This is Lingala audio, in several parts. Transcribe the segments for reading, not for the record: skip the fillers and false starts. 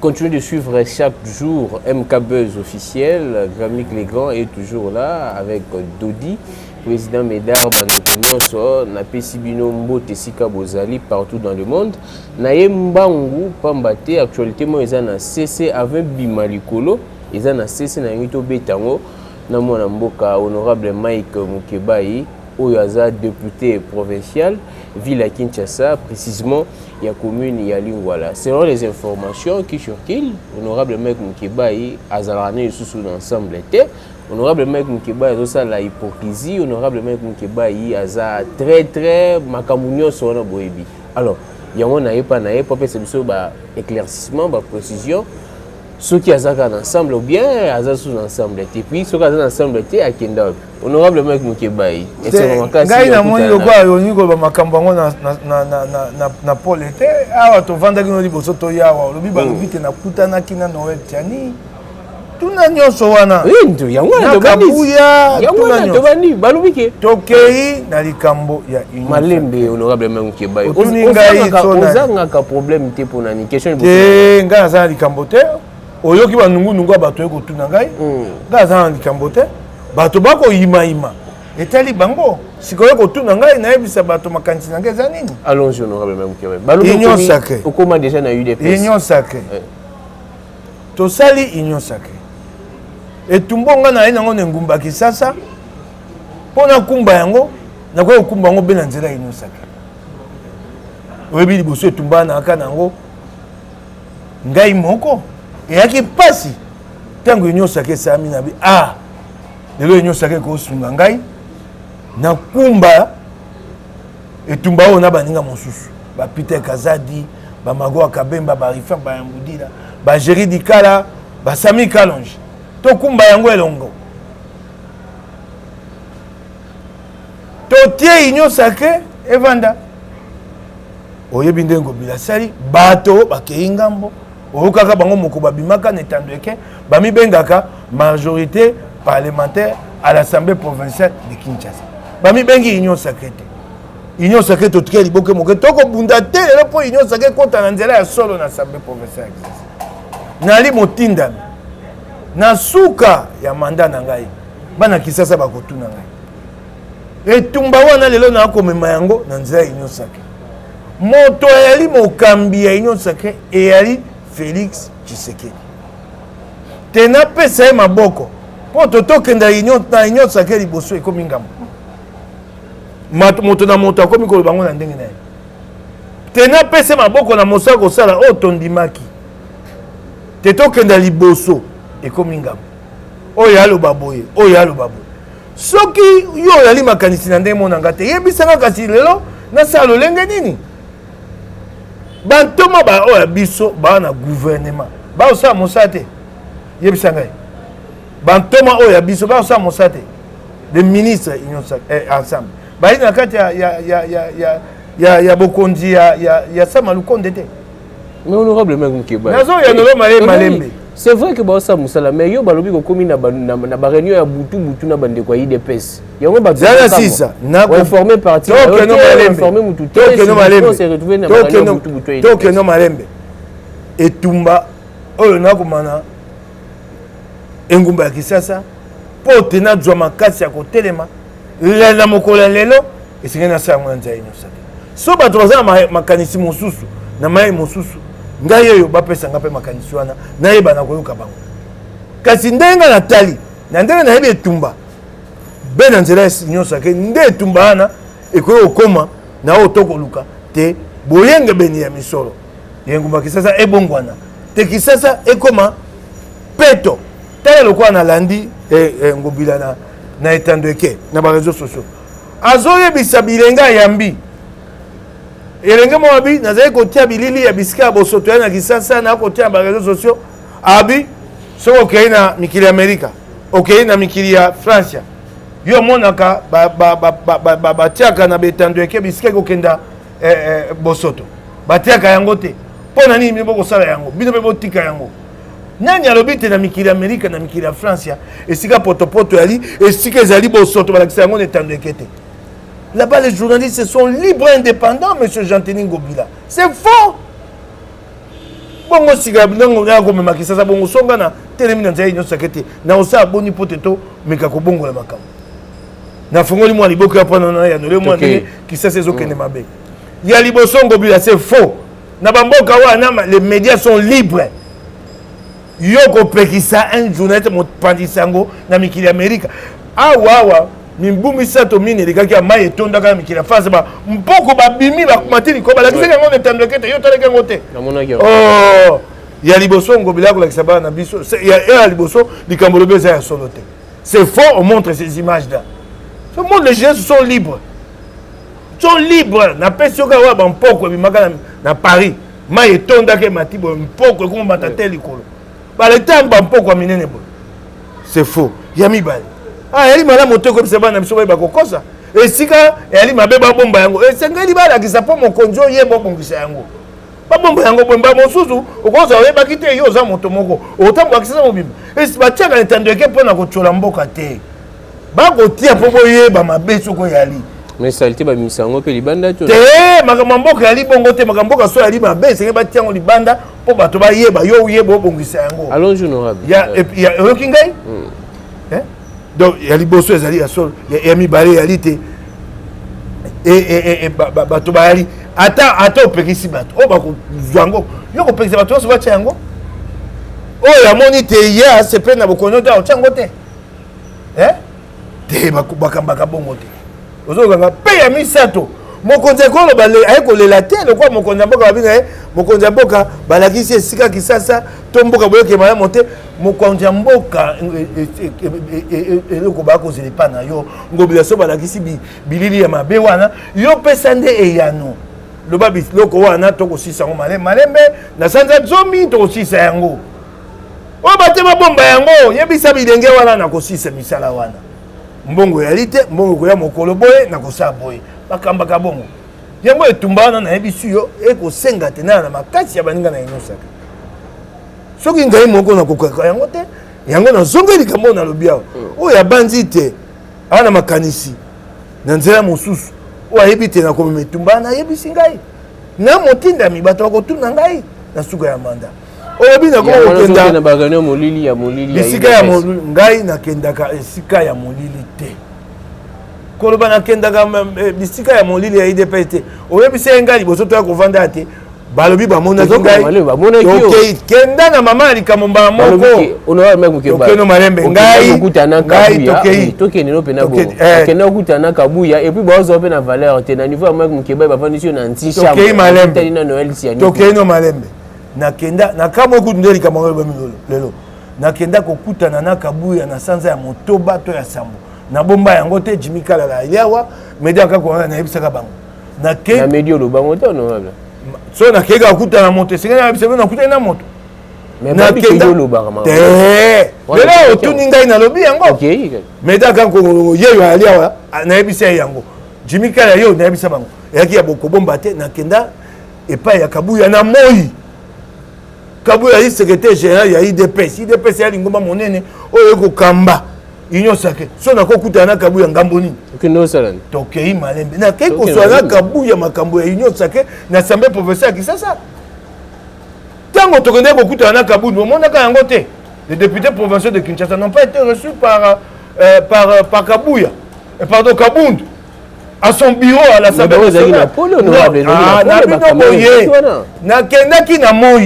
continuez de suivre chaque jour MK Buzz officiel. Grammy Clégan est toujours là avec Dodi, président Médard Bandokonyoso, Napé Sibino Mbote Sika Bozali partout dans le monde. Naye Mbangu Pambate, actualité moi ils na CC avec Bimalikolo, ils na CC na ngito betango na mona mboka honorable Mike Mukebai, Oyaza député provincial ville à Kinshasa, précisément il y a commune ya Lingwala. Selon les informations qui circulent, honorable Mike Mukebai azalane sous l'ensemble était honorable Mike Mukebai a la hypocrisie, honorable Mike Mukebai a très makamunyo sur la boebi. Alors, il y a un pas c'est ba éclaircissement, ba précision. Ceux qui ont ensemble ou bien ils sous ensemble et puis ceux qui ont ensemble était à Kenda. Honorable Mike Mukebai. Et c'est vraiment cas. Ngai na moni lokwa yoni ko ba makambango na Paul était awa to vanda kino liboso to yawa lobi ba lobi te na kutana kina Noël tiani. Tuna nyonso wana. Oui, yango to bani. Yango to bani balubike. Tokei na likambo ya Union. Malembe honorable Mike Mukebai. Ozanga ka problème te pour nani question. Te nga za likambo te. Oyoki ba nungu abato eko tuna ngai. Nga za likambo te. Bato bako ima. Etali bango. Sikoyo ko tuna ngai na ebisa bato makanisi ngai za nini? Allons-y honorable Mike Mukebai. Balubike. Union sacrée. Okoma déjà na UDPS. Union sacrée. To sali Union sacrée. Et tumbonga na ina ngone ngumba kisasa pona kumba yango na kwa kumba yango bena nzela ino saka webi liboso tumba na aka nango ngai moko eyaki pasi tango inyo saka sami na bi lelo inyo saka ko sunga ngai na kumba etumba ona baninga mosusu ba Peter Kazadi ba Mago Kabemba ba Rifa ba Yambudila ba Jerry Dikala ba Sami Kalonji to kumba yango elongo to tie Union sacrée evanda oyebi ndengo bila sali bato bakei ngambo okaka bango moko babimaka netando eke bamibengaka majorité parlementaire à l'Assemblée provinciale de Kinshasa bamibengi Union sacrée Union sacrée to tie liboke moke toko bunda te lelo po Union sacrée kota na nzela ya solo na Assemblée provinciale nali motinda na suka ya manda na ngai bana kisasa bakotuna ngai etumba wana lelo na komema yango na nzela Union sacrée moto yali mokambi ya Union sacrée eyali Félix Tshisekedi tena pesa ye maboko po tokenda Union sacrée liboso ekomi ngambo moto na moto akomi koloba bango na ndenge na ye tena pesa maboko na mosala kosala oyo tondimaki te tokenda liboso ekomi ngambo oyo aloba boye soki yo yali makanisi na ndenge monanga te yebisanga kasi lelo nasala lolenge nini bantoma oyo biso baa na gouvernement baosala mosala te yebisanga ye bantoma oyo ya biso baosala mosala te de ministre union ensemble bali na kati ya bokonzi ya Sama Lukonde te mais honorable Mike Mukebai nazo ya nolo malembe. C'est vrai que Baosa Moussala, mais yo balobi ko komi na réunion ya butu na bande kwa IDPS. Yango ba zala sisa na informé parti. Donc no malembe. Informé mutu. On s'est retrouvé na réunion butu. Donc no malembe. Etumba oyo na komana engumba ya kisasa po tena zwa makasi ya kotelema na mokola lelo esengena sa mwanza ino saka. So bato bazala makanisi mosusu na mai mosusu ngai yoyo bapesanga mpe makanisi wana nayeba na koyoka bango kasi ndenga natali na ndenge nayebi etumba be na nzela Union sacrée nde etumba wana ekoki okoma na oyo tokoluka te boyenge beni ya misolo yengumba kisasa ebongwana te kisasa ekoma peto tala lokola nalandi ngobila na etando eke na bareseau sociaux azoyebisa bilenga yambi elenge moabi nazali kotia bilili ya bisika ya bosoto na kisasa na kotia ba réseaux sociaux abi soko okei na mikili ya Amerika okei na mikili ya France yo monaka batiaka na betando eke bisika kokenda bosoto batiaka yango te pona nini bino bokosala yango bino mpe botika yango nani alobi te na mikili ya Amerika na mikili ya France esika potopoto yali esika ezali bosoto balakisa yango na etando eke te. Là-bas, les journalistes sont libres et indépendants, M. Jean-Ténin Ngobila. C'est faux. bongo sika ndongo na ko mema kisasa bongo songa na telemi na nzai nyonso sakete na osa boni poteto meka ko bongo la makambo na fongoli mwa liboko ya pona na ya nole mwa ndenge kisasa ezokende mabe ya libosongo bila c'est faux na bamboka wana les médias sont libres yoko pekisa un journaliste mopandisango na mikili Amerika awa mimbumi sato mine likaki ya mai etonda kana mikili face ba mpoko babimi ba kumatili ko ba la kisaka ngone tandekete yo toleka ngote oh ya libosongo bila ko la kisaba na biso ya liboso likambolo beza ya solote c'est faux on montre ces images là ce monde les gens sont libres na pesi oka wa ba mpoko bimaka na Paris mai etonda ke matibo mpoko ko matate likolo baletamba mpoko minene bo c'est faux yami bale yali mala moto ko bisaba na biso ba kokosa esika yali mabeba bomba yango esengeli bala kisapo mokonjo yebo bongisa yango ba bomba yango bomba mosusu okoza oyeba kite yo za moto moko otambo akisa mobimba esi batiaka ntando eke pona kochola mboka te ba kotia popo yeba mabeso ko yali mais salté ba misango pe libanda to te makambo mboka yali bongo te makambo ka so yali mabe senge batiango libanda po bato ba yeba yo yeba bongisa yango allons honorable ya okingai donc il y a liboso ezali ya sol ya mibale yali te bato bayali ata opekisi bato o bakozwango yo kopekisa bato nyonso batya yango oyo yamoni te ya sepe na bokonyo te otya yango te te bakambaka bongo te ozokanga mpe ya misato mokonzi ekoloba aye kolela te lokwa mokonzi ya mboka babinga ye mokonzi ya mboka balakisi esika kisasa to mboka boyoke malamu te mokonzi ya mboka eloko bakozela epa na yo ngobila so balakisi bilili ya mabe wana yo pesa nde eyano loba biloko wana tokosisa yango malembe na sanza zomi tokosisa yango oyo batema bomba yango yebisa bilenge wana na kosisa misala wana mbongo yali te mbongo koya mokolo boye na kosala boye bakambaka bongo yango etumba wana nayebi su yo ekosenga te na makasi ya baninga na inosaka soki ngai moko nakokaka yango te yango nazonga likambo nalobi awa oyo abanzi te awa na makanisi na nzela mosusu oyo ayebi te nakomema etumba nayebisi ngai na motindami bato bakotuna ngai na suka ya manda oyobi nakokenda bisika ya molili ngai nakendaka esika ya molili te koloba nakendaka bisika ya molili ya IDP te oyebisa ngai liboso toya kovanda te balobi bamonaki ngai kenda na mama ya likambo mbala mokokeno malembe ngai tokende okutana kabuya epuis baoza mpe na valeur te na niveau ya maki mokeba bafandisi yo na ntishatokeno malembe nakenda nakamo ekutu nde likambo ngo lelo nakenda kokutana na kabuya na sanza ya motoba to ya sambo na bomba yango te Jimmy Kalala iliawa media kako na yebisaka bango na medio lo bango te honorable so nakeka kokutana moto singa na yebisaka na kutana na moto na kenda lo banga te lelo otuni ngai na lobi yango media kako yeyo aliawa na yebisa yango Jimmy Kalala yo na yebisa bango yaki ya boko bomba te nakenda epa ya kabuya na moi kabuya yi secrétaire général ya IDPS ya lingomba monene oyo kokamba union sacrée so nakokutana na kabuya ngambo nini tokei malembe nakei kozwala kabuya makambo ya union sacrée na assemblée provinciale ya Kisasa ntango tokende kokutana na kabuya omonaka yango te les députés provinciaux de Kinshasa n'ont pas été reçus par Kabuya Kabund à son bureau à l'Assemblée nationale. Nakendaki na moi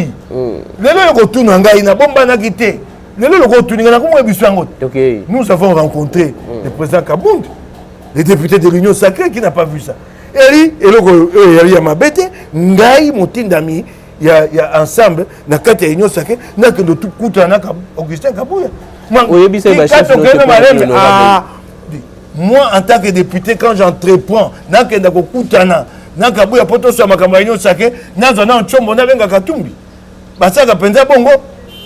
lelo yokotuna ngai na bomba na kite lelo yokotuninga na komwe bisango. Nous avons rencontré le président Kabund, les députés de l'Union sacrée qui n'a pas vu ça. Eli eloko ya mabete ngai motindami ya ensemble na kati ya Union sacrée na kendo tukuta na Augustin Kabuya. Moi en tant que député quand j'entreprends na kenda kokutana na Kabuya poto sur makambo ya Union sacrée na zona nchombo na benga Katumbi. Basaka penza bongo.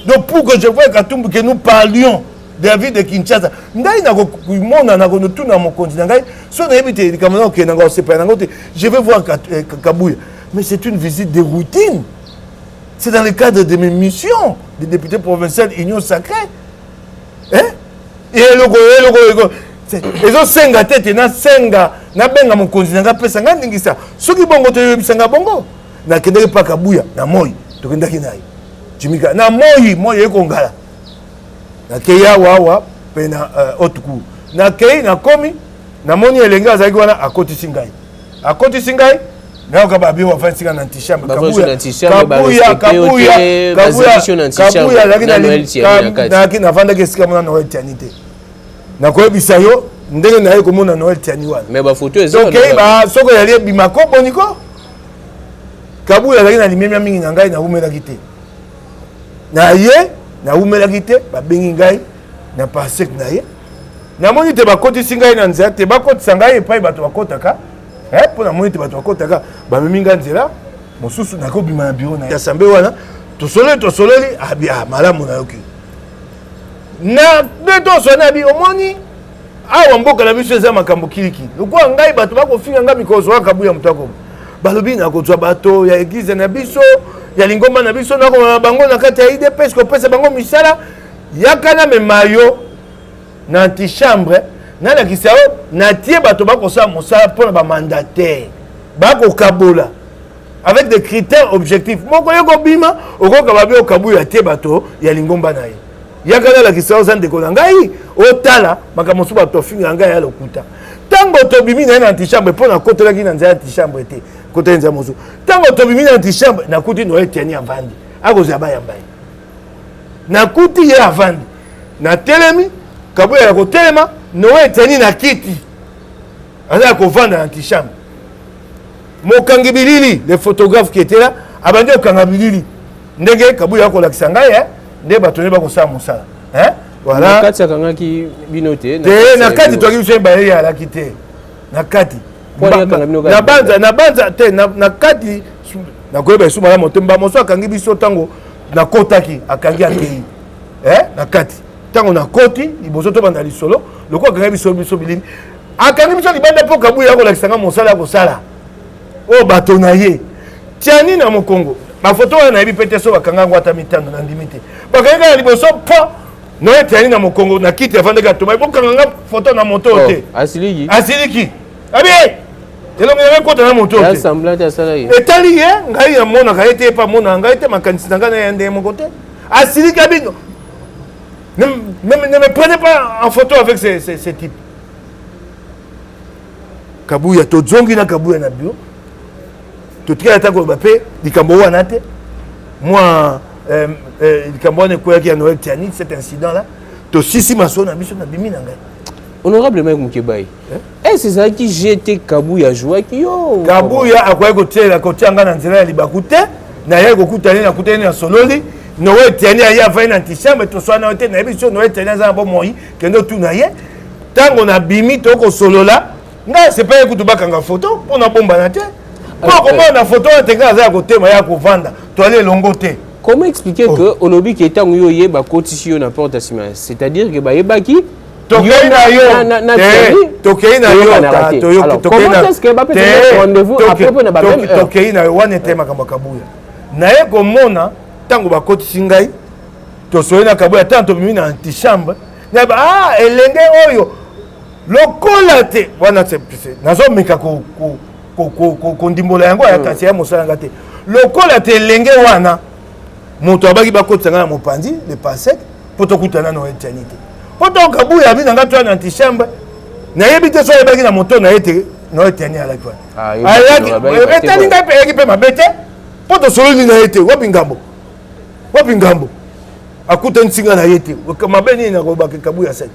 Donc pour que je voie Katumbi que nous parlions de la ville de Kinshasa. Ngai na komona na konotuna mon continent ngai so na ebité likamona ke na ngo sepa na ngote je vais voir Kabuya. Mais c'est une visite de routine. C'est dans le cadre de mes missions de député provincial Union sacrée. Hein? Et le ezo senga tete na senga na benga mokonzi nga pesa nga ndingisa soki bongo to yebisanga bongo na kendeki pa Kabuya na moi to kendaki nayi Jimika na moi ekongala na keya wawa pe na otuku na kei na komi na moni elenga azaki wana akotisi ngai na ka babi wa fa singa na antichambre kabuya lakini na vanda kesika mona Noël tianite na koyebisa yo ndenge na ye komona Noël tiani wana mais ba photo ezali donc ba soko yali bimako boniko kabuya lakini alimemia mingi na ngai na umelaki te na ye na umelaki te babengi ngai na pasek na ye namoni te bakotisi ngai na nzela te bakotisa ngai epai bato bakotaka mpo namoni te bato bakotaka bamemi ngai nzela mosusu nakobima na biro na ye asambe wana tosololi malamu na yoki na nde tosona abi omoni awa mboka na biso eza makambo kiliki lokola ngai bato bakofinga ngai mikozo akabuya moto akobo balobi nakozwa bato ya eglize na biso ya lingomba na biso nakoma bango na kati ya idps kopesa bango misala yakana mema yo na antichambre nalakisa yo natie bato bakosala mosala mpona bamandataire bakokabola avec des critères objectifs moko ye kobima okoka babi okabuya tie bato ya lingomba na ye yakana lakisa yo za ndeko na ngai otala makambo mosusu bato ofinga ngai ya lokuta ntango tobimi na ye na antichambre mpo nakotelaki na nzela ya antichambre te kotela nzela mosusu ntango tobimi na antichambre nakuti Noël tiani avandi akozala bayamba ye nakuti ye avandi na telemi kabuya ya kotelema Noël tiani na kiti azala kovanda na antichambre mokangi bilili le photographe qui était là abandi okanga bilili ndenge kabuya ya kolakisa ngai nde bato ne bakosala mosala voilà kati akangaki bino te na kati toki biso bayeli alaki te na kati na banza te na kati nakoyeba esu malamu te moso akangi biso ntango nakotaki akangi akei na kati ntango nakoti liboso tobanda lisolo lokola akangi biso bilimi akangi biso libanda mpo kabuya akolakisanga mosala akosala oyo bato na ye tiani na mokongo bafoto wana nayebi pe te so bakanga yango ata mitano na ndimi te bakangi kaka liboso mpo Noël tiani na mokongo na kiti avandaki atoma ebokanga nga foto na moto te asiliki abi elongo ya kota na moto te etali ye ngai namonaka ye te epa mona ngai te makanisi na ngai na ye ndenge moko te asiliki abi ne me prenez pas en photo avec ces types kabuya tozongi na kabuya na bio totikala ata koloba mpe likambo wana te moi likambo wana ekweyaki ya Noël tiani cet incident là tosisi maso na biso na bimi na ngai honorable Mike Mukebai est-ce ezalaki jete kabuya azwaki yo kabuya akoki kotia ngai na nzela ya libaku te naye kokutani nakutani na sololi Noël tiani aye avai na antichambre toswana na yo te nayebi biso Noël tiani aza na bomoi kende otuna ye ntango na bimi tokosolola ngai sepa ye kutu bakanga foto mpo na bombana te mpo akomona na foto wana te ngai aza ya kotema ya kovanda toali elongo te. Comment expliquer que olobi ki etango yo ye ba kotisi yo na porte à ciment, c'est-à-dire que ba yebaki tokei na yo tokei na yo comment est-ce que ba peut rendez-vous après pour na ba même heure tokei na yo wana te makambo kabuya na ye komona tango ba kotisi ngai tosoi na kabuya tanto bimi na antichambre na ba elenge oyo lokola te wana nazomeka kondimbola yango ya kasi ya mosala nga te lokola te elenge wana moto abaki bakotisa nga na mopanzi le pasek mpo tokutana na Noël tiani te mpo tokabuya abi na nga toya na antichambre nayebi te so ayebaki na moto na ye te Noël tiani alaki wana etali ngai mpe eyaki mpe mabe te mpo tosololi na ye te wapi ngambo akutanisi nga na ye te mabe nini nakobaki kabuya saki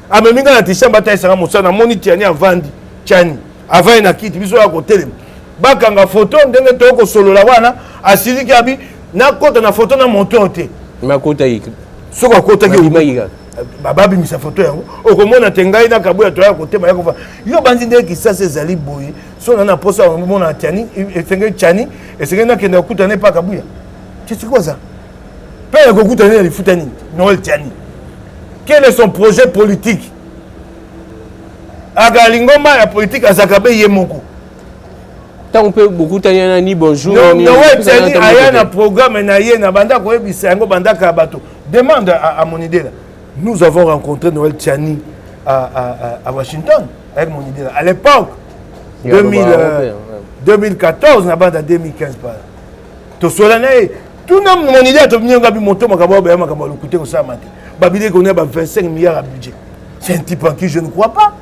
amemi nga na antichambre ataisanga mosala namoni tiani avandi tiani avai na kiti biso ya kotelema bakanga foto ndenge tokosolola wana asiliki abi nakota na foto na moto te soko akotaki babimisa foto yango okomona te ngai na kabuya toya kotema ya kofa yo banzi ndenge kisasa ezali boye so na posa omona tiani esenge tiani esenge nakende kokutana epa kabuya tisikoza mpe ya kokutana ya lifuta nini Noël tiani quel est son projet politique aga lingomba ya politique azaka be ye moko tant on peut beaucoup tanya ni bonjour Noël tiani aya na programme na ye na banda koyebisa yango banda ka bato demande à mon idée là nous avons rencontré Noël tiani à Washington avec mon idée là à l'époque 2014 na banda 2015 pas to solana tout le monde, mon idée, c'est que moto le côté au Samate. Babylé qu'on a 25 milliards à budget. C'est un type en qui je ne crois pas.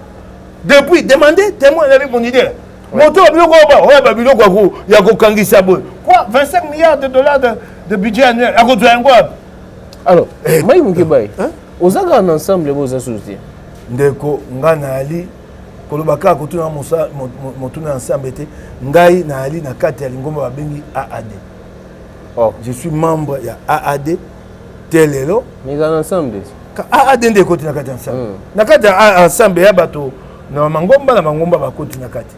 Depuis, demandez, témoin, il avait mon idée. Moto, Babylon, il y a Kokangi Sabo. Quoi 25 milliards de dollars de budget annuel. Alors, Maï Moukébaï, aux agents ensemble, vos associés. Ndeko, Ngana Ali, Kolobaka, Kotuna Motuna ensemble, Ngai, Naali, Nakate, Lingoma, Babengi, AAD. Oh. Je suis membre de AAD, Telelo. Mais ensemble. AAD de côté Nakate ensemble. Nakate ensemble, il y a bateau. Na Mangomba, ba côté Nakate.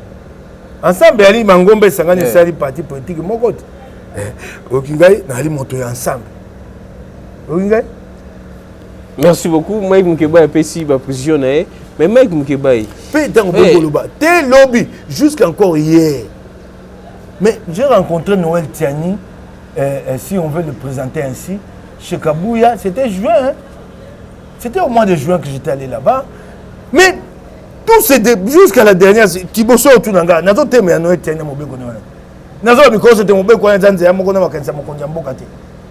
Ensemble, il y a Mangomba, Sangani, Sali, parti politique, mon côté. Okingai, Naali, moto ensemble. Okingai. Merci beaucoup. Mike Moukéba est ici, ma position. Mais Mike Moukéba. T'es lobby jusqu'encore hier. Mais j'ai rencontré Noël Tiani, si on veut le présenter ainsi, chez Kabouya. C'était juin. Hein? C'était au mois de juin que j'étais allé là-bas. Mais tout jusqu'à la dernière, Thibaut Sotunanga, Nazo Teme à Noël Tiani, mon béco Noël. Nazo Miko, c'était mon béco, Zanzé, Mokona Makansa, Mokonjambo Kate.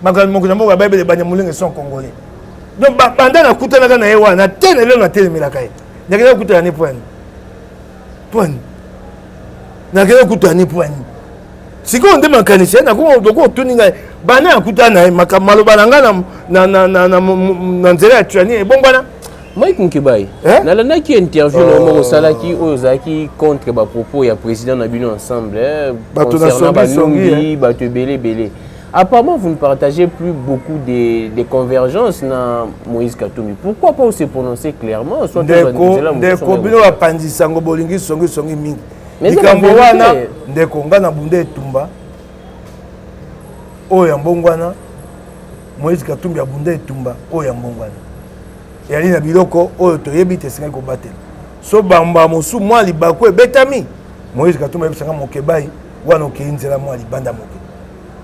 Mokonjambo, la Bible, les Banyamouling sont congolais. Donc, pendant la coute, on a télé, on a télé, mais la caille. Il y a coûté un point. Point. Il y a coûté un point. Si on demande un mécanicien, on a coûté un point. Bana a coûté un point. Malo Balanga, Nanzela, tu as dit, bon, bana. Mike Moukébaï, dans la qui interview au Salaki, Ozaki contre le propos, il y a président Nabino ensemble, concernant Banongi, Batebele, Belé. Apparemment, vous ne partagez plus beaucoup de convergences dans Moïse Katumbi. Pourquoi pas se prononcer clairement? Ndeko bino apandi sango bolingi songi mingi. Mais likambo wana ndeko nga na bunde etumba. Oyo mbongwana Moïse Katumbi abunde etumba oyo mbongwana. Yali na biloko oyo toyebi te singa ko batela. So bamba mosu mwa libako ebetami. Moïse Katumbi ebisanga Mokebai wana okeinzela mwa libanda moke.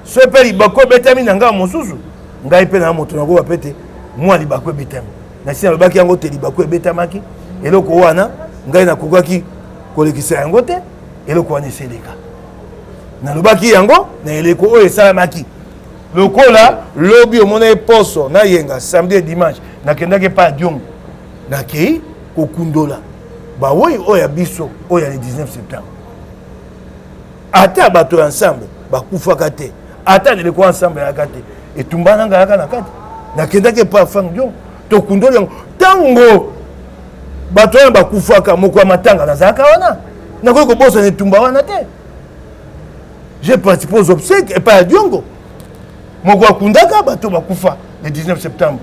So pe libako betami na nga mosusu ngai pe na moto nako bapete mwa libako betami na sina lobaki yango te libako betamaki eloko wana ngai na kokaki kolekisa yango te eloko wana eseleka na lobaki yango na eleko oyo esalamaki lokola lobi omona poso na yenga samedi et dimanche nakendaki pa diongo nakei kokundola bawoyi oyo ya biso oyo ya le 19 septembre ata bato ensemble bakufaka te attends les quoi ensemble à côté et tumbana ngaka na kati na kendake pa fang dio to kundoli tango bato ba kufaka moko matanga na zaka wana na ko bossa ne tumba wana te j'ai participé aux obsèques et pas diongo moko kundaka bato ba kufa le 19 septembre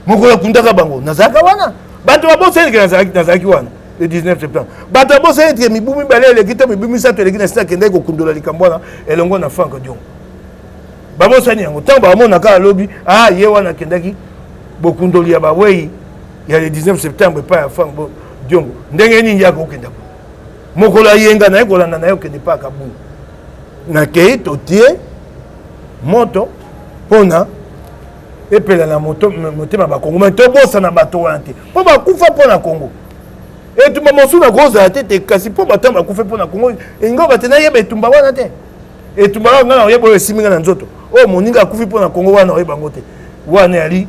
moko kundaka bango na zaka wana bato ba bossa ne na zaki wana le 19 septembre. Batabo c'est entre mibumi balé le gito mibumi sa to le gina sta kende ko kundola likambona elongo na fanka dio. Babo sani yango tamba amona ka lobby ye wana kendaki bokundoli ya bawei ya le 19 septembre pa ya fango dio. Ndenge nini ya ko kenda. Mokola yenga na ekolanda na yo kende pa kabu. Na kei to tie moto pona epela na moto motema ba Kongo mais to bossa na bato wante. Po ba kufa pona Kongo. Et tu m'as montré gros à la tête et cassé pour battre ma coupe pour la Congo. Et nous va tenir et tu m'as dit. Et tu m'as dit non, il y a pas 6 000 dans d'autres. Oh mon ninga coupe pour la Congo wana oi bangote. Wana ali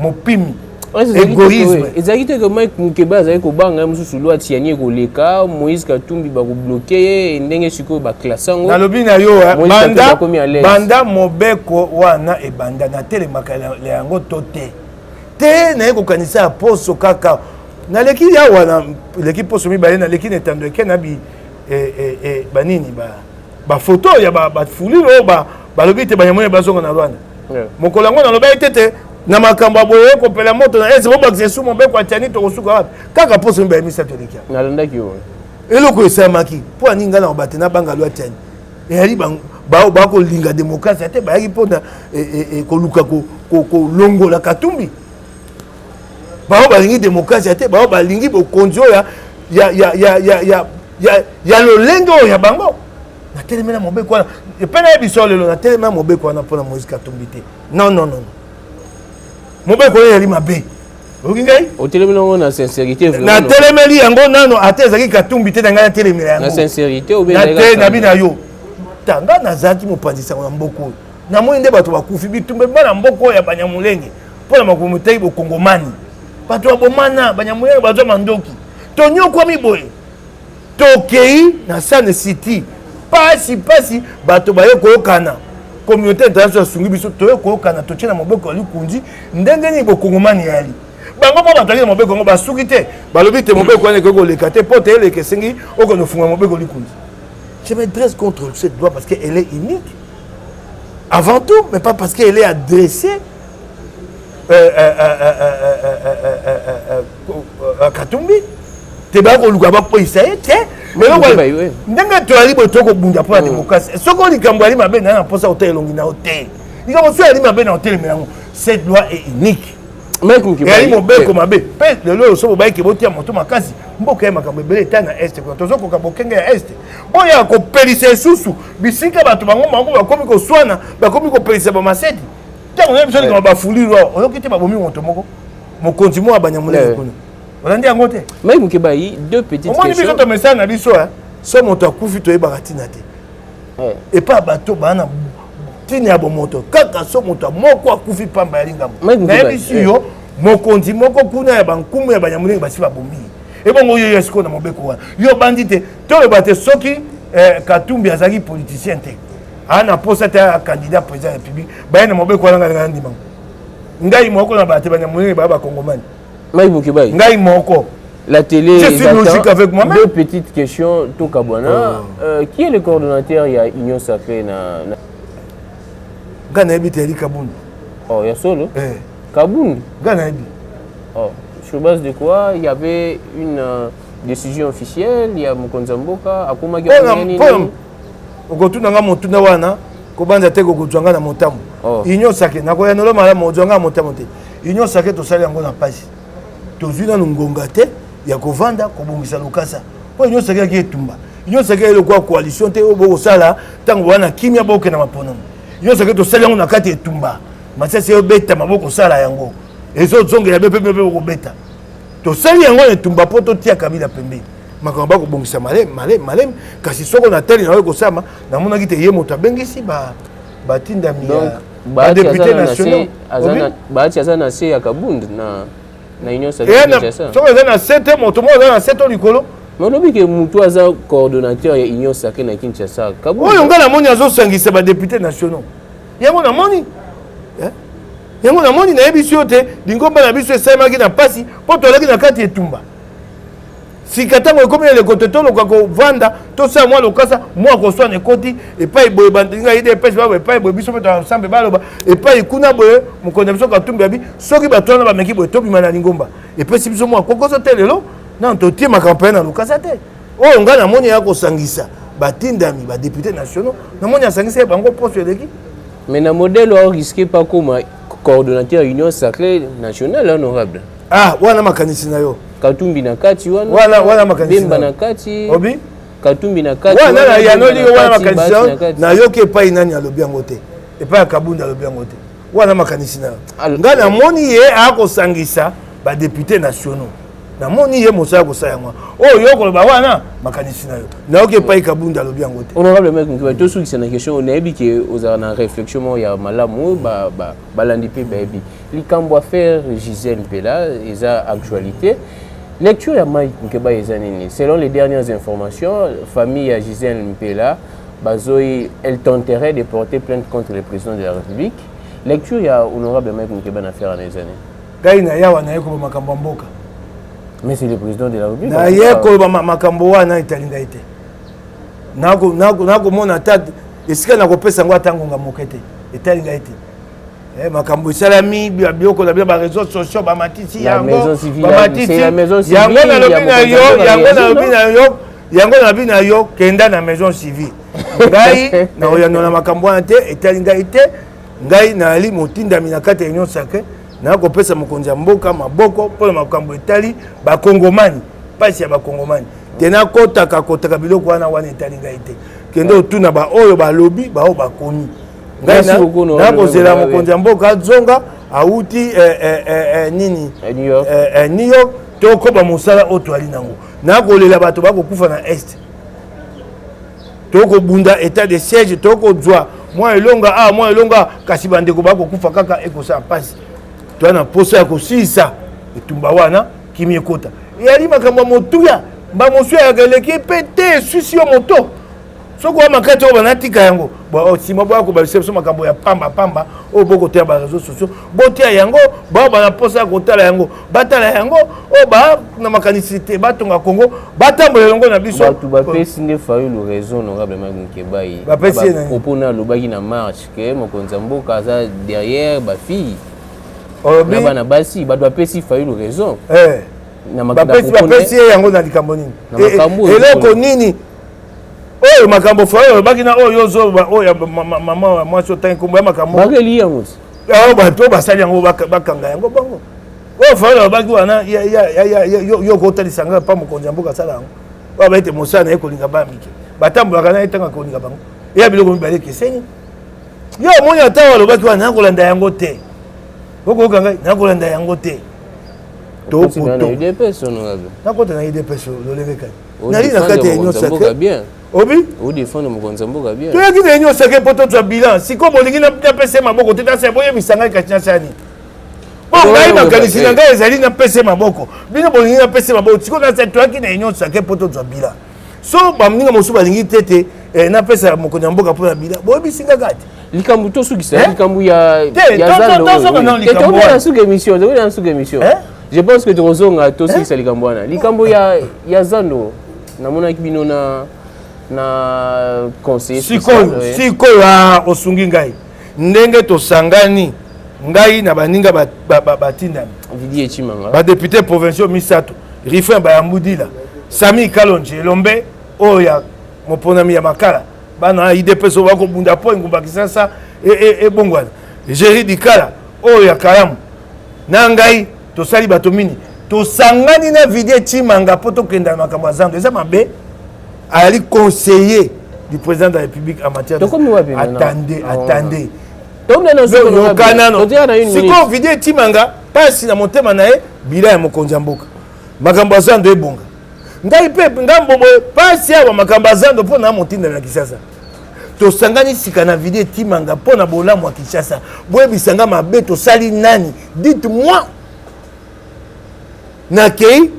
mon pimi. Égoïsme. Ezalite que Mike Moukéba azali ko banga mususu loi tianie ko leka Moïse Katumbi ba ko bloquer ndenge siko ba classango. Na lobi na yo banda mobeko wana e banda na tele makala yango tote. Te na ko kanisa poso kaka. Na leki ya wana leki poso mi balé na leki netando ekena bi banini ba photo ya ba fulilo ba lobi te banyamone bazonga na Rwanda mokolango na loba itete na makambo aboye ko pela moto na ese boba ksesu mo be kwa tiani to kosuka wapi kaka poso mi ba misa to leki na landaki yo eloko esamaki po aninga na obate na banga lwa tiani eyali ba ko linga démocratie te ba yaki pona ko luka ko longola Katumbi bao balingi démocratie te bao balingi bokonzi ya lolenge ya bango na telemena mobeko wana epena yebiso lelo na telemena mobeko wana mpona Moïse Katumbi te non mobeko oyo yali mabe oki ngai otelemeli yango na sincérité na telemeli yango nano ate ezalaki Katumbi te na ngai na telemela yango na sincérité na bina yo tanga nazaki mopanzisa na mboko na moi nde bato bakufi bitumbe bana mboko ya Banyamulenge pona makomo tayi bo Kongomani bato abomana Banyamulenge bazo mandoki tonyo kwa miboye tokei na Sane City pasi bato baye koyokana communauté internationale sungi biso toye koyokana totie na mobeko ya likunzi ndenge ni bo Kongomani yali bango po batali na mobeko ngo basuki te balobi te mobeko wana ko leka te pote eleke sengi okono funga mobeko likunzi. Je me dresse contre cette loi parce qu'elle est unique avant tout, mais pas parce qu'elle est adressée à Katumbi. Tu vas voir le po isaye te mais ndenge to ali boto ko bunda pour la démocratie soko likambo ali mabe na posa hotel longi na hotel likambo so ali mabe na hotel mais cette loi est unique et ali mobeko mabe pe lelo so bobaiki botia moto makasi mboka ya makambo ebele ta na est ko tozo ko kabokenge ya est boya ko pelisa susu bisika bato bango bango bakomi ko swana bakomi ko pelisa ba masedi tango na biso ko ba fuliro oyokite ba bomi moto moko mokonzi mo Banyamulenge kuna olandi yango te mais Mukebayi deux petites questions omoni biso to message na biso so moto akufi to yeba katina te et pas bato bana tini ya bomoto kaka so moto moko akufi pamba ya lingambo na biso yo mokonzi moko kuna ya bankumu ya Banyamulenge basi babomi et bon yo yesko na mobeko wana yo bandite to le bate soki Katumbi azaki politicien te ana posa te candidat président de la République ba na mobeko wana ngana ndima ngai moko na bate Banyamulenge ba Kongomani Ngai moko la télé je suis logique avec moi-même. Deux petites questions tout Kabwana qui est le coordonnateur il y a Union Sacrée na Gana Ebiteli Kaboun. Oh ya solo Kaboun Gana Ebi. Oh sur base de quoi il y avait une décision officielle il y a Mokonza Mboka akuma gani okotuna nga motuna wana ko banza te ko kutwanga na motambo Union Sacrée nako ya noloma la mojanga motambo te Union Sacrée to sali yango na pasi tozina ngonga te ya kovanda ko bongisa lokasa po Union Sacrée ki etumba Union Sacrée le kwa coalition te obo sala tango wana kimia boke na mapono Union Sacrée to sali yango na kati etumba masese yo beta maboko sala yango ezo zonge ya bepe ko beta to sali yango etumba po to tia Kabila pembe makambo ko bongisa malem kasi soko na tali na ko sama na mona kite ye moto bengisi ba tinda mi ba député national ba tia sana se ya Kabund na Union Sacrée ça soko na 7 moto mo na 7 likolo mais lobi ke mutu aza coordonnateur ya Union Sacrée na Kinshasa Kabund oyo ngala moni azo sangisa ba député nationaux yango na moni yango na moni na yebiso te lingomba na biso esaimaki na pasi po tolaki na kati etumba sikatango ekomi le kote to lokako vanda to sa moi lokasa moi ko swana ekoti epai boye bandinga ide pesi ba epai boye biso to ensemble baloba epai kuna boye mukonde biso Katumbi abi soki batwana ba meki boye to bima na lingomba epesi biso moi kokoso te lelo na to tie ma campagne na lokasa te oyo nga na moni ya ko sangisa batindami ba députés nationaux na moni asangisa bango poste eleki mais na modèle on risque pas comme coordonnateur Union Sacrée nationale honorable wana makanisi na yo Katumbi na kati wana makanisi Bemba na kati obi Katumbi na kati wana ya no ligo wana makanisi na yo ke pai nani alobi yango te epai ya Kabunda alobi yango te wana makanisi na nga na moni ye akosangisa ba députés nationaux na moni ye mosala ko sa yango yo ko ba wana makanisi na yo na yo ke pai Kabunda alobi yango te honorable mec nkiba to soki na question on ebi ke oza na réflexion ya malamu ba landi pe baby likambo affaire Gisèle Mpela eza actualité lecture ya Mike Nkeba ezanini selon les dernières informations famille ya Gisèle Mpela bazoi elle tenterait de porter plainte contre le président de la République lecture ya honorable Mike Nkeba na affaire anezani gai na yawa na yeko makambo mboka mais c'est le président de la République na yeko makambo wana italinga ite nako mona tata esika na kopesa ngo tango nga mokete italinga ite makambo salami bioko na bia ba réseaux sociaux ba matiti yango c'est la maison civile yango na lobi na yo yango na lobi na yo kenda na maison civile ngai na oyano na makambo wana te etalinga ite ngai na ali motindami na kati ya Union Sacrée na kopesa mokonzi ya mboka maboko po na makambo etali ba Kongomani pasi ya ba Kongomani tena kotaka biloko wana etalinga ite kendo tuna ba oyo ba lobby ba o ba komi na kozela mokonzi ya mboka zonga auti nini New York tokoba mosala oyo toali nango na kolela bato bakokufa na este toko bunda état de siège toko dwa moi elonga kasi bandeko bakokufa kaka ekosa mpasi to na posa ya kosisa etumba wana kimi ekota eyali makambo motuya bamosu yakeleki pe te susi yo moto soko wa makati oyo banatika yango nsima bwako balise biso makambo ya pamba oyo bokoteya bareseau sociaux botia yango bao bana posa ya kotala yango batala yango oyo ba na makanisi te batonga kongo batambola elongo na biso bato bapesi nde fayulu raison honorable makunkebai propos na alobaki na marche ke mokonzi ya mboka aza derrière bafille na bana basi bato bapesi fayulu raison bapesi ye yango na likambo nini eloko nini oyo makambo fa oyo bakina oyo yozoba oyo mama mwasi otangi kombo ya makambo bakeli yango bato basali yango bakanga yango bango oyo fa oyo baki wana yo kotalisa nga pa mokonzi ya mboka asala yango oyo baete mosala na ye kolinga bamike batambolaka na ye ntango kolinga bango eya biloko mibale ekeseni yo omoni ata alobaki wana nakolanda yango te okoyoka ngai nakolanda yango te nakota na idps lolenge kani nali na kati ya union sacré obi odefendre mokonzi ya mboka bien toyaki na union sacré mpo tozwa bilan sikoyo bolingi napese maboko te tasa boyebisa ngai kasi nasani bo ngai makanisi na ngai ezali napese maboko bino bolingi napese maboko sikoyo nasa toyaki na union sacré mpo tozwa bilan so bamoninga mosusu balingi tete napesa mokonzi ya mboka mpo na bilan boyebisi nga kati likambo tosukisa likambo ya zando émission je pense que tokozonga tosukisa likambo wana likambo ya zando namonaki bino na conseil sikoyo osungi ngai ndenge tosangani ngai na baninga batindami Didier Chimanga badepute provinciaux misato Rifin Bayambudila Sami Kalonji Elombe oyo ya moponami ya makala bana idps oyo bakobunda po engumba kisasa ebongwana Géry Dikala oyo ya kalamu na ngai tosali bato mini tosangani na Didier Chimanga po tokenda na makambo ya zando eza mabe ali conseiller du président de la République en matière de attendez sikoyo Didier Chimanga pasi na motema na ye bila ya mokonzi ya mboka makambo ya zando ebonga ngai mpe ngambo boye pasi awa makambo ya zando mpo na motinda na Kinshasa tosangani sika na Didier Chimanga mpo na bolamu ya Kinshasa boyebisanga mabe tosali nani dites moi nakei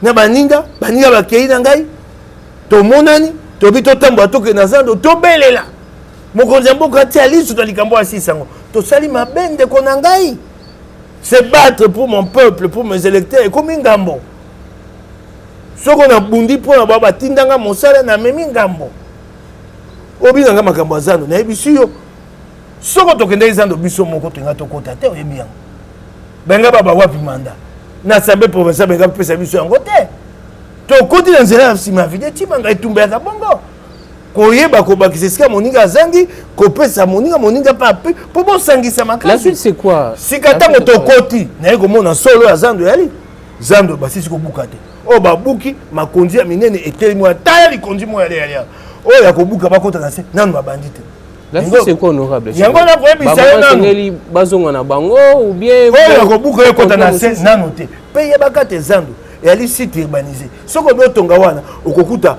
na baninga bakei na ngai tomonani tobi totambola tokende na zando tobelela mokonzi ya mboka atia liso na likambo ya sisango tosali mabe ndeko na ngai se battre pour mon peuple pour mes électeurs ekomi ngambo soko na bundi mpona bao batindanga mosala na memi ngambo obinanga makambo ya zando nayebisi yo soko tokendaki zando biso moko tolinga tokota te oyebi yango benga baba wapi manda na assemblée provinciale benga pesa biso yango te tokoti na nzela ya nsima ya Didier Chimanga etumbelaka bongo koyeba kobakisa esika moninga azangi kopesa moninga papi mpo bosangisa makasi sika ntango tokoti naye komona solo ya zando yali zando basisi kobuka te oyo babuki makonzi ya minene etelemi ata ya likonzi mo yaliyalia oyo ya kobuka bakota na se nanu babandi te yango nakoyebisa yo nanu bazonga na bango ou bien oyo ya kobuka ekota na se nanu te mpe yebaka te zando yali site urbanisé soko botonga wana okokuta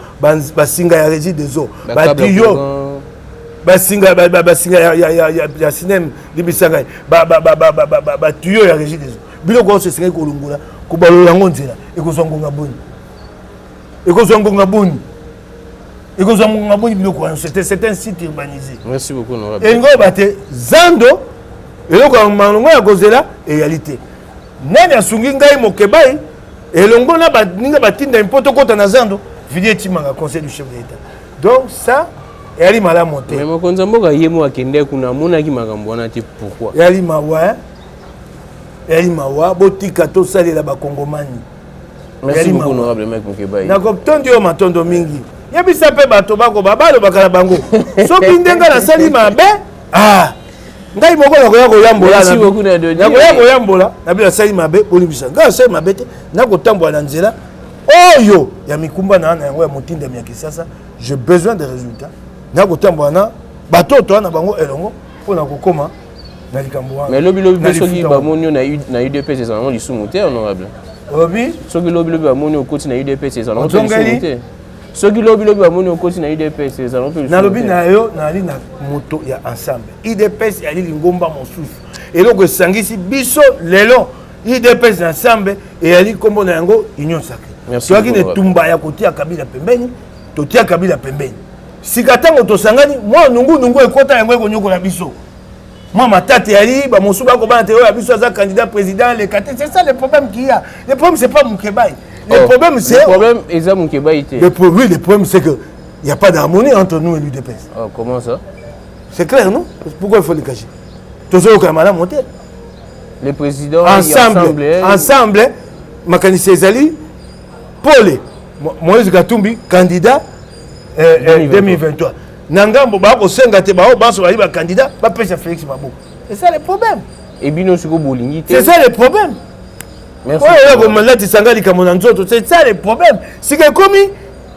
basinga ya régie des eaux batiyo basinga ya sinem libisanga batiyo ya régie des eaux biloko oso esingai kolungola kobalola yango nzela ekozwa ngonga boni biloko wana c'est un site urbanisé merci beaucoup elingo bate zando eloko ya malongo ya kozela eyalité nani asungi ngai mokebai elongo na baninga batinda mpo tokota na zando Didier Chimanga conseil du chef de l'État donc ça yali malamu te mais mokonzi ya mboka ye mo akende kuna amonaki makambo wana te pourquoi yali mawa botika tosalela bakongomani merci beaucoup honorable Mike Mukebai nakotondi yo matondo mingi yebisa mpe bato bakoba balobaka na bango soki ndenga nasali mabe ngai moko nakoya koyambola na bila asali mabe bolibisa ngai asali mabe te nakotambola na nzela oyo ya mikumba na yango ya motindami ya Kinshasa j'ai besoin de résultats nakotambola na batoto wana bango elongo mpona kokoma na likambo wana mais lobi soki bamoni na UDPS ezalanga lisumu te honorable obi soki lobi bamoni okoti na UDPS ezalanga lisumu te Ce qui lobby bamoni okoti na UDPS les allons plus. Na lobby na yo na ali na moto ya ensemble. UDPS ali lingomba mosusu. Et donc sangisi biso lelo UDPS ensemble et ali kombo na yango union sacrée. Merci. Toi qui ne tumba ya kotia Kabila pembeni, totia Kabila pembeni. Sikatango tosangani moi nungu ekota yango ekonyoko na biso. Moi matate ali ba mosuba ko ba théorie biso za candidat président les quatre. C'est ça le problème qu'il y a. Le problème c'est pas Moukebaï. Le problème c'est le problème est Moukebaï. Le problème c'est que il y a pas d'harmonie entre nous et l'UDPS. Oh, comment ça? C'est clair non? Pourquoi il faut le cacher? Tous au Kamala monter. Les présidents ensemble Makanisi Ezali Paul Moïse Katumbi candidat 2023. Nangambo ba ko senga te ba o ba so ba candidat ba pesa Félix Mabo. C'est ça le problème. Et bino siko bolingi te. C'est ça le problème. Merci. C'est ça le problème. C'est que comme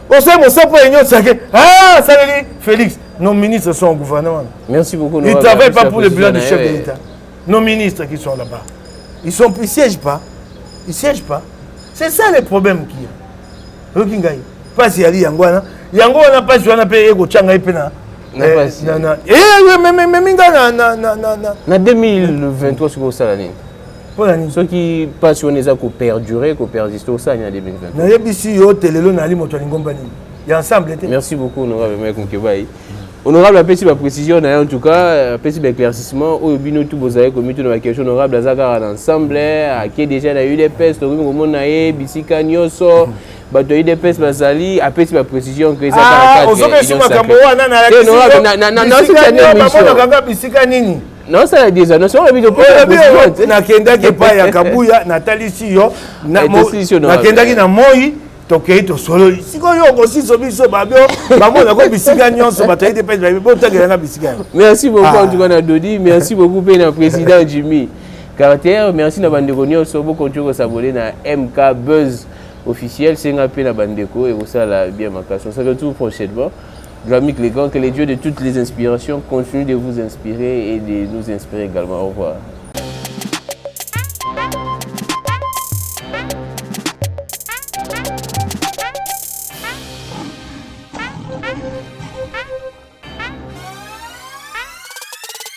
on sait mon sapin union sacré. Ah, ça veut dire Félix, nos ministres sont au gouvernement. Merci beaucoup. Ils ne travaillent pas pour le bilan du chef de l'État. Nos ministres qui sont là-bas. Ils ne siègent pas. Ils ne siègent pas. C'est ça le problème qu'il y a. Rekingaï. Pas si Ali Yangwana. Yangwana pas si on a payé au Tchanga et Pena. Mais en 2023, c'est ça l'année. Ceux qui passionnent ça qu'on perdurer, qu'on persiste au sein en 2023. Merci beaucoup, honorable Mike Moukebaï. Honorable, petit ma précision, en tout cas, petit éclaircissement, au bino tout vous avez commis toute ma question honorable, Azakar ensemble, qui déjà a eu des pestes, au moment nae, Bisika Nyoso, bato eu des pestes, Bazali, à petit ma précision que ça a non, ça a des annonces, on a vu de nakendaki pa ya Kabuya, Nathalie Siyo, nakendaki na Moi, tokei to solo. Siko yo aussi sobiso babio, bamona ko bisika nyonso batayi de pèse babio, botakela bisika. Merci beaucoup en tout cas na Dodi, merci beaucoup na président Jimmy Carter, merci na bandeko nyonso bo continuer s'abonner na MK Buzz officiel, c'est ngapé na bandeko et ça la bien makation. Ça retrouve prochainement. Grammic les grands, que les dieux de toutes les inspirations continuent de vous inspirer et de nous inspirer également. Au revoir.